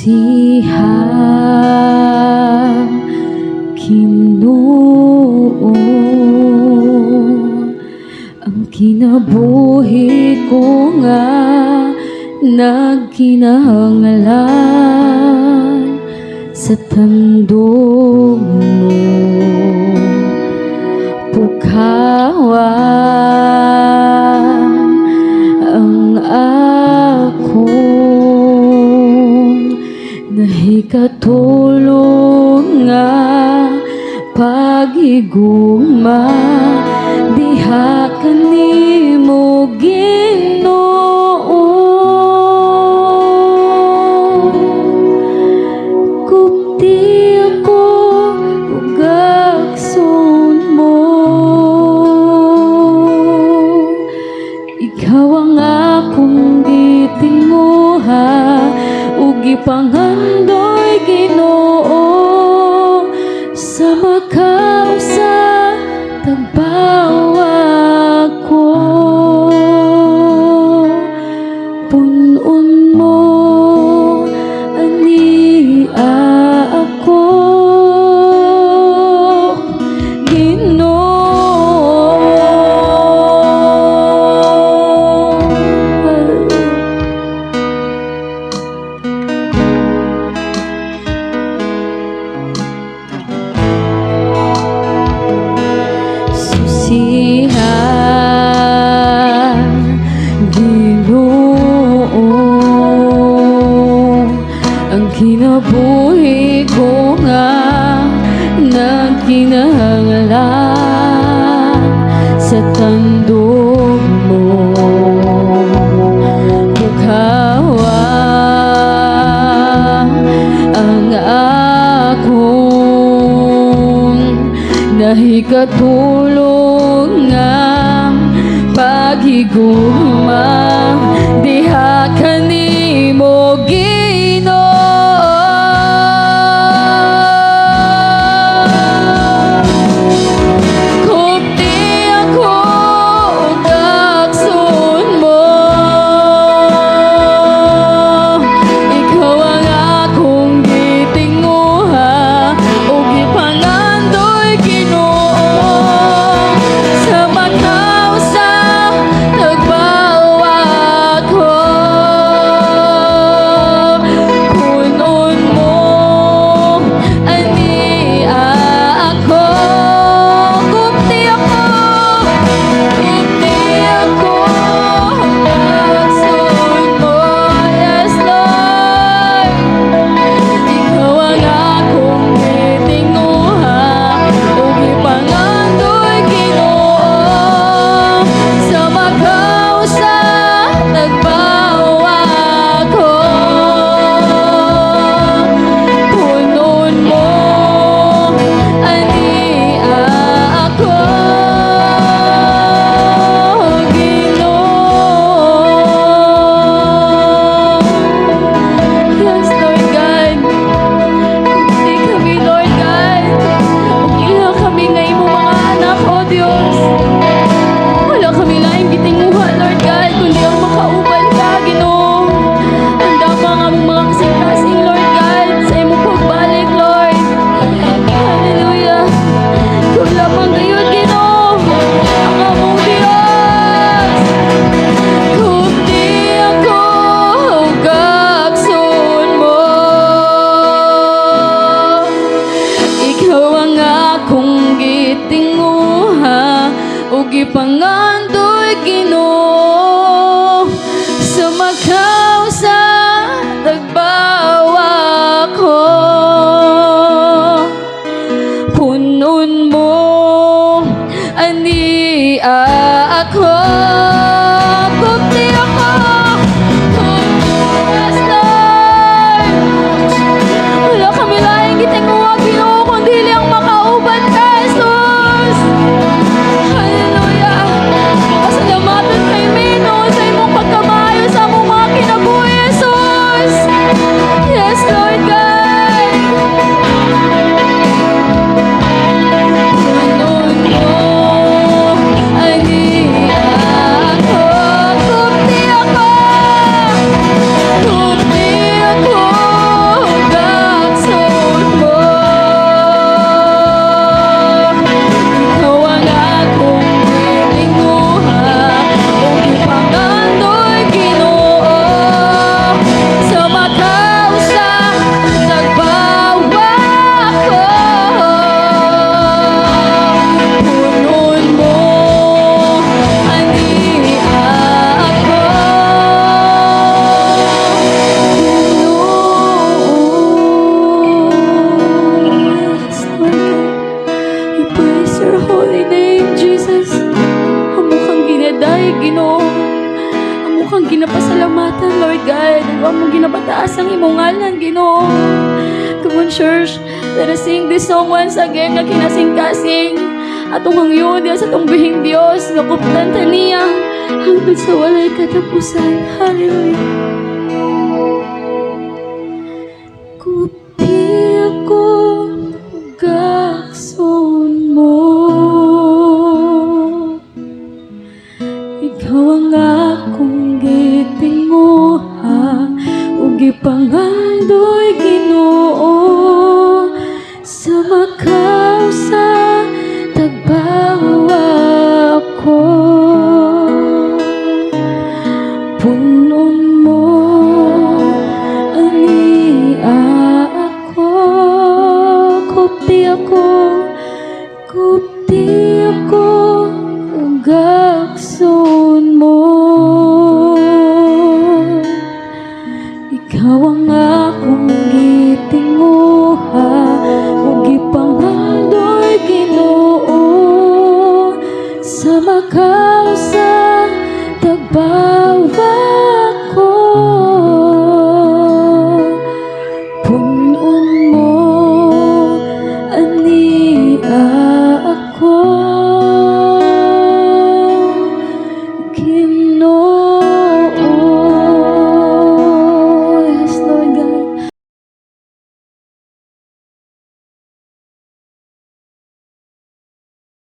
Siha Ginoo, ang kinabuhi ko nga nagkinahanglan sa tandog mo. Pukawan ang akong nahikatulong nga paghigugma, diha kanimo Ginoo. Kupti ako ug agsun mo, ikaw ang akong gitinguha ug gipangandoy Ginoo. Sa makausa tagbawa ko, punon mo ani ako Ginoo. Siha Ginoo, ang kinabuhi ko nga nagkinahanglan sa tandog mo. Pukawan ang akong nahikatulong nga paghigugma, diha kanimo Ginoo. Kupti ako ug agsun mo, ikaw ang akong gitinguha ug gipangandoy Ginoo. Sa makausa tagbawa ko, punon mo ani ako. Kupti ako agsun mo, yes Lord. Ikaw ang akong gitinguha ug gipangandoy Ginoo. Sa makausa tagbawa ko, punon mo ani ako Ginoo. Yes Lord God, kupti kami Lord God, ila kami nga imo mga anak, o Dios. Wala kami laing gitinguha Lord God, kundi ang makauban ka Ginoo. Handa pa nga mga kasing-kasing Lord God sa imong pagbalik Lord. Hallelujah. Kung lamang gayon Ginoo, ang among Dios. Kupti ako ug agsun mo, ikaw ang akong gitinguha ug gipangandoy Ginoo. Sa makausa tagbawa ko, punon mo ani ako. Kupti ako, yes Lord. Wala kami laing gitinguha Ginoo kundi ang makauban ka Jesus. Hallelujah. Pasalamatan kay Mino sa imong pagkamayo sa among mga kinabuhi Jesus. Yes Lord God. Punon mo ani ako. Ginoo. Amo kang ginapasalamatan, Lord God. Ug amo ginapataas ang imong ngalan, Ginoo. Come on, church. Let us sing this song once again nga kinasing-kasing. Atong hangyon diya sa atong bihing Dios nga kuptan ta niya hangtod sa walay katapusan. Hallelujah. Kupi ako gakson mo, ikaw ang akong gitinguha ug gipangandoy, Ginoo, sa makaw sa tagbawa ko. Punon mo ani ako, kupi ako